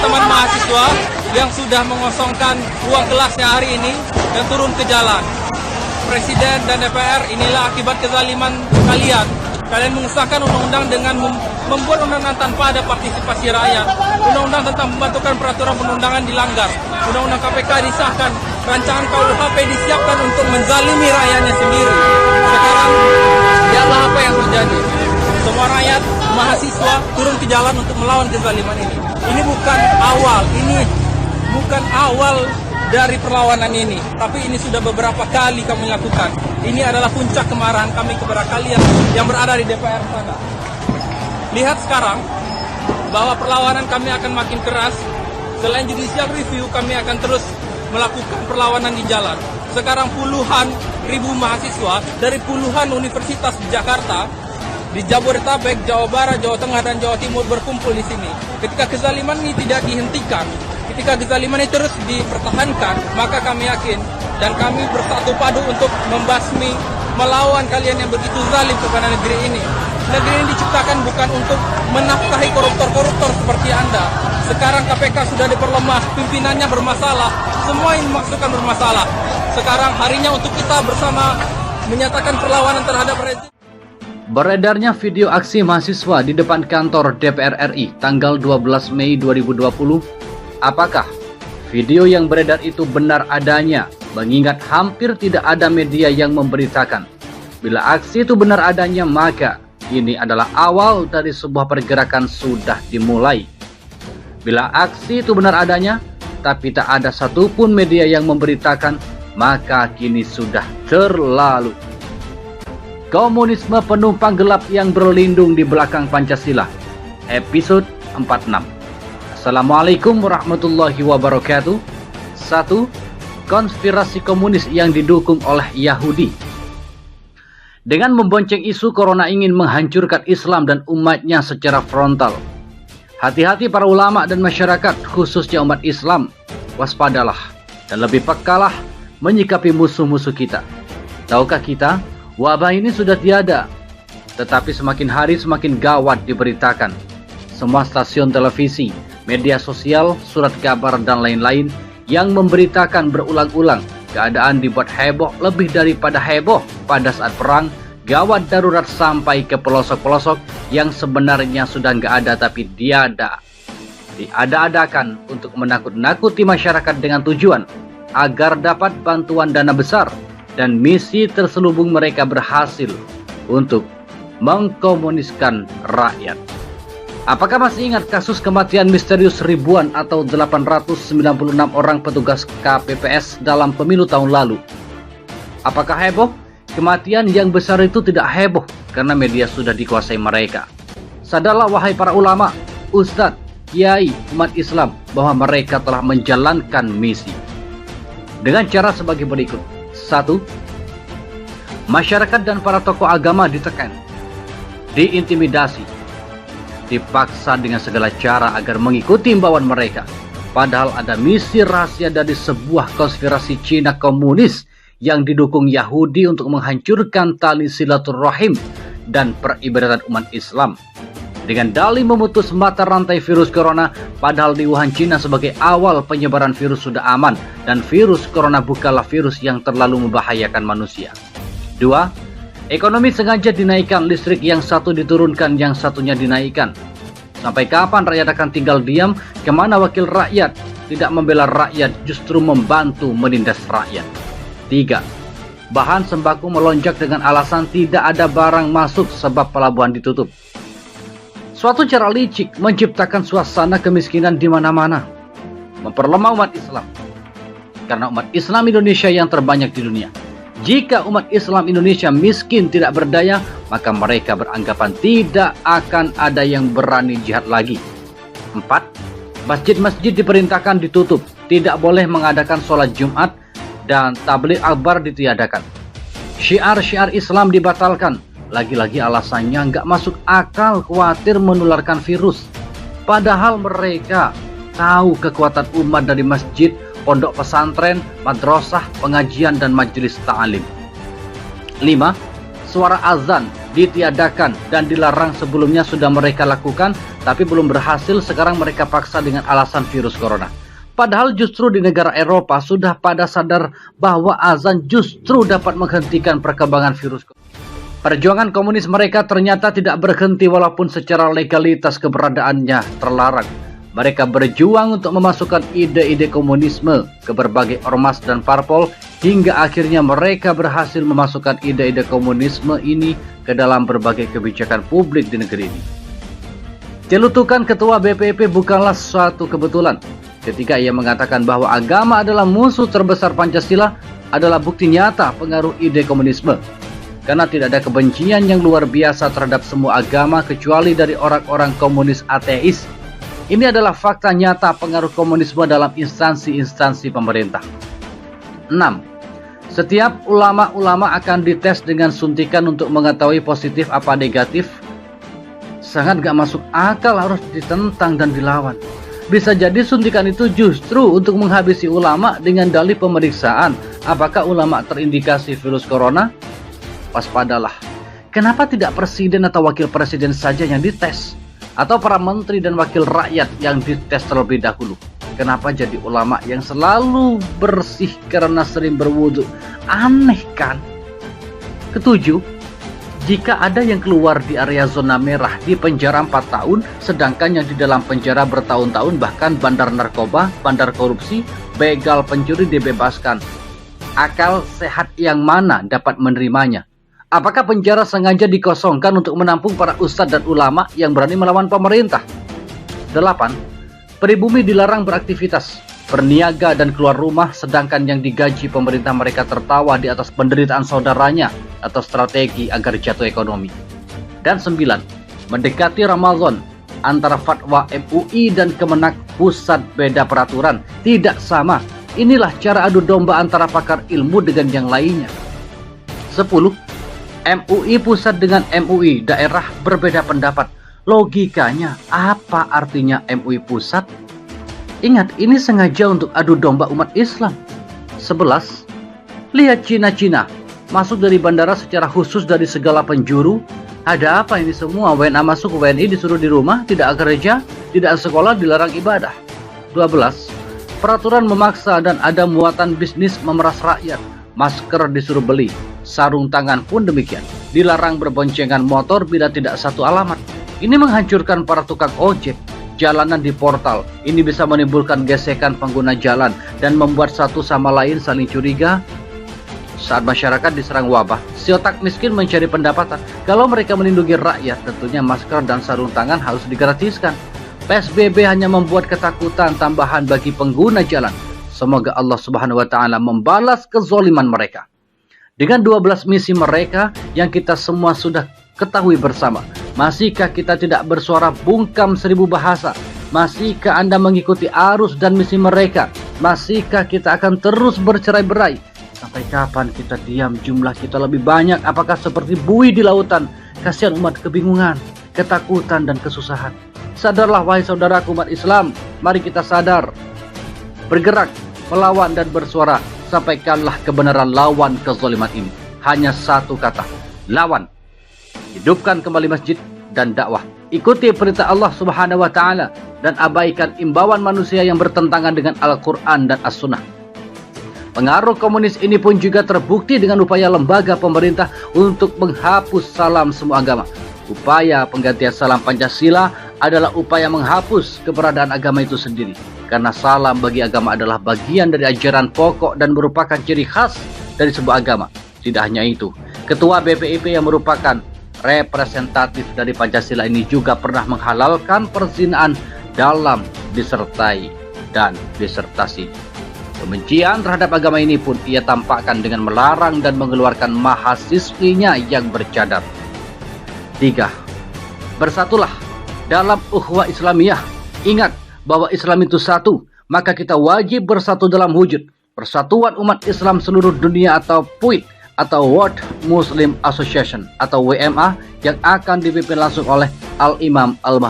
teman-teman mahasiswa yang sudah mengosongkan ruang kelasnya hari ini dan turun ke jalan. Presiden dan DPR, inilah akibat kezaliman kalian. Kalian mengesahkan undang-undang dengan membuat undang-undang tanpa ada partisipasi rakyat. Undang-undang tentang pembentukan peraturan perundangan dilanggar. Undang-undang KPK disahkan. Rancangan KUHP disiapkan untuk menzalimi rakyatnya sendiri. Sekarang, lihatlah apa yang terjadi. Semua rakyat, mahasiswa turun ke jalan untuk melawan kezaliman ini. Ini bukan awal dari perlawanan ini, tapi ini sudah beberapa kali kami lakukan. Ini adalah puncak kemarahan kami kepada kalian yang berada di DPR sana. Lihat sekarang bahwa perlawanan kami akan makin keras. Selain judicial review, kami akan terus melakukan perlawanan di jalan. Sekarang puluhan ribu mahasiswa dari puluhan universitas di Jakarta, di Jabodetabek, Jawa Barat, Jawa Tengah, dan Jawa Timur berkumpul di sini. Ketika kezaliman ini tidak dihentikan, ketika kezaliman ini terus dipertahankan, maka kami yakin dan kami bersatu padu untuk membasmi, melawan kalian yang begitu zalim kepada negeri ini. Negeri ini diciptakan bukan untuk menafkahi koruptor-koruptor seperti Anda. Sekarang KPK sudah diperlemah, pimpinannya bermasalah, semua ini maksudkan bermasalah. Sekarang harinya untuk kita bersama menyatakan perlawanan terhadap rezim. Beredarnya video aksi mahasiswa di depan kantor DPR RI tanggal 12 Mei 2020. Apakah video yang beredar itu benar adanya? Mengingat hampir tidak ada media yang memberitakan. Bila aksi itu benar adanya, maka ini adalah awal dari sebuah pergerakan sudah dimulai. Bila aksi itu benar adanya, tapi tak ada satupun media yang memberitakan, maka kini sudah terlalu. Komunisme penumpang gelap yang berlindung di belakang Pancasila. Episode 46. Assalamualaikum warahmatullahi wabarakatuh. 1. Konspirasi komunis yang didukung oleh Yahudi. Dengan membonceng isu corona ingin menghancurkan Islam dan umatnya secara frontal. Hati-hati para ulama dan masyarakat, khususnya umat Islam. Waspadalah dan lebih pekalah menyikapi musuh-musuh kita. Tahukah kita, wabah ini sudah tiada, tetapi semakin hari semakin gawat diberitakan. Semua stasiun televisi, media sosial, surat kabar, dan lain-lain yang memberitakan berulang-ulang keadaan dibuat heboh lebih daripada heboh pada saat perang, gawat darurat sampai ke pelosok-pelosok yang sebenarnya sudah nggak ada tapi diada-adakan untuk menakut-nakuti masyarakat dengan tujuan agar dapat bantuan dana besar, dan misi terselubung mereka berhasil untuk mengkomuniskan rakyat. Apakah masih ingat kasus kematian misterius ribuan atau 896 orang petugas KPPS dalam pemilu tahun lalu? Apakah heboh? Kematian yang besar itu tidak heboh karena media sudah dikuasai mereka. Sadarlah wahai para ulama, ustadz, kiai, umat Islam bahwa mereka telah menjalankan misi. Dengan cara sebagai berikut. 1. Masyarakat dan para tokoh agama ditekan, diintimidasi, dipaksa dengan segala cara agar mengikuti imbauan mereka. Padahal ada misi rahasia dari sebuah konspirasi Cina komunis yang didukung Yahudi untuk menghancurkan tali silaturahim dan peribadatan umat Islam. Dengan dalih memutus mata rantai virus corona, padahal di Wuhan, Cina sebagai awal penyebaran virus sudah aman, dan virus corona bukanlah virus yang terlalu membahayakan manusia. 2. Ekonomi sengaja dinaikkan, listrik yang satu diturunkan, yang satunya dinaikkan. Sampai kapan rakyat akan tinggal diam? Kemana wakil rakyat? Tidak membela rakyat, justru membantu menindas rakyat. 3. Bahan sembako melonjak dengan alasan tidak ada barang masuk sebab pelabuhan ditutup. Suatu cara licik menciptakan suasana kemiskinan di mana-mana, memperlemah umat Islam. Karena umat Islam Indonesia yang terbanyak di dunia. Jika umat Islam Indonesia miskin tidak berdaya, maka mereka beranggapan tidak akan ada yang berani jihad lagi. 4. Masjid-masjid diperintahkan ditutup, tidak boleh mengadakan sholat Jumat, dan tabligh akbar ditiadakan. Syiar-syiar Islam dibatalkan. Lagi-lagi alasannya nggak masuk akal, khawatir menularkan virus. Padahal mereka tahu kekuatan umat dari masjid, pondok pesantren, madrasah, pengajian, dan majelis ta'lim. 5. Suara azan ditiadakan dan dilarang sebelumnya sudah mereka lakukan, tapi belum berhasil. Sekarang mereka paksa dengan alasan virus corona. Padahal justru di negara Eropa sudah pada sadar bahwa azan justru dapat menghentikan perkembangan virus corona. Perjuangan komunis mereka ternyata tidak berhenti walaupun secara legalitas keberadaannya terlarang. Mereka berjuang untuk memasukkan ide-ide komunisme ke berbagai ormas dan parpol, hingga akhirnya mereka berhasil memasukkan ide-ide komunisme ini ke dalam berbagai kebijakan publik di negeri ini. Celutukan Ketua BPIP bukanlah suatu kebetulan. Ketika ia mengatakan bahwa agama adalah musuh terbesar Pancasila, adalah bukti nyata pengaruh ide komunisme. Karena tidak ada kebencian yang luar biasa terhadap semua agama kecuali dari orang-orang komunis ateis. Ini adalah fakta nyata pengaruh komunisme dalam instansi-instansi pemerintah. 6. Setiap ulama-ulama akan dites dengan suntikan untuk mengetahui positif apa negatif. Sangat gak masuk akal, harus ditentang dan dilawan. Bisa jadi suntikan itu justru untuk menghabisi ulama dengan dalih pemeriksaan apakah ulama terindikasi virus corona. Waspadalah. Kenapa tidak presiden atau wakil presiden saja yang dites? Atau para menteri dan wakil rakyat yang dites terlebih dahulu? Kenapa jadi ulama yang selalu bersih karena sering berwudu? Aneh kan? 7. Jika ada yang keluar di area zona merah di penjara 4 tahun, sedangkan yang di dalam penjara bertahun-tahun, bahkan bandar narkoba, bandar korupsi, begal, pencuri dibebaskan. Akal sehat yang mana dapat menerimanya? Apakah penjara sengaja dikosongkan untuk menampung para ustadz dan ulama yang berani melawan pemerintah? 8. Pribumi dilarang beraktivitas, berniaga dan keluar rumah, sedangkan yang digaji pemerintah mereka tertawa di atas penderitaan saudaranya atau strategi agar jatuh ekonomi. Dan 9. Mendekati Ramadan, antara fatwa MUI dan Kemenak pusat beda peraturan, tidak sama. Inilah cara adu domba antara pakar ilmu dengan yang lainnya. 10. MUI pusat dengan MUI daerah berbeda pendapat. Logikanya, apa artinya MUI pusat? Ingat, ini sengaja untuk adu domba umat Islam. 11. Lihat Cina-Cina, masuk dari bandara secara khusus dari segala penjuru. Ada apa ini semua? WNA masuk, WNI disuruh di rumah, tidak kerja, tidak sekolah, dilarang ibadah. 12. Peraturan memaksa dan ada muatan bisnis memeras rakyat. Masker disuruh beli, sarung tangan pun demikian. Dilarang berboncengan motor bila tidak satu alamat. Ini menghancurkan para tukang ojek. Jalanan di portal, ini bisa menimbulkan gesekan pengguna jalan dan membuat satu sama lain saling curiga. Saat masyarakat diserang wabah, si otak miskin mencari pendapatan. Kalau mereka melindungi rakyat, tentunya masker dan sarung tangan harus digratiskan. PSBB hanya membuat ketakutan tambahan bagi pengguna jalan. Semoga Allah Subhanahu wa Ta'ala membalas kezaliman mereka. Dengan 12 misi mereka yang kita semua sudah ketahui bersama, masihkah kita tidak bersuara bungkam 1000 bahasa? Masihkah Anda mengikuti arus dan misi mereka? Masihkah kita akan terus bercerai-berai? Sampai kapan kita diam? Jumlah kita lebih banyak. Apakah seperti buih di lautan? Kasihan umat kebingungan, ketakutan dan kesusahan. Sadarlah wahai saudaraku umat Islam. Mari kita sadar. Bergerak, melawan dan bersuara. Sampaikanlah kebenaran lawan kezaliman ini. Hanya satu kata, lawan. Hidupkan kembali masjid dan dakwah. Ikuti perintah Allah Subhanahu wa Ta'ala dan abaikan imbauan manusia yang bertentangan dengan Al-Quran dan As-Sunnah. Pengaruh komunis ini pun juga terbukti dengan upaya lembaga pemerintah untuk menghapus salam semua agama. Upaya penggantian salam Pancasila adalah upaya menghapus keberadaan agama itu sendiri. Karena salam bagi agama adalah bagian dari ajaran pokok dan merupakan ciri khas dari sebuah agama. Tidak hanya itu, Ketua BPIP yang merupakan representatif dari Pancasila ini juga pernah menghalalkan perzinaan dalam disertai dan disertasi. Kebencian terhadap agama ini pun ia tampakkan dengan melarang dan mengeluarkan mahasiswinya yang bercadar. 3. Bersatulah dalam ukhuwah Islamiyah. Ingat bahwa Islam itu satu, maka kita wajib bersatu dalam wujud Persatuan Umat Islam Seluruh Dunia atau PUID atau World Muslim Association atau WMA yang akan dipimpin langsung oleh Al-Imam Al-Mahdi.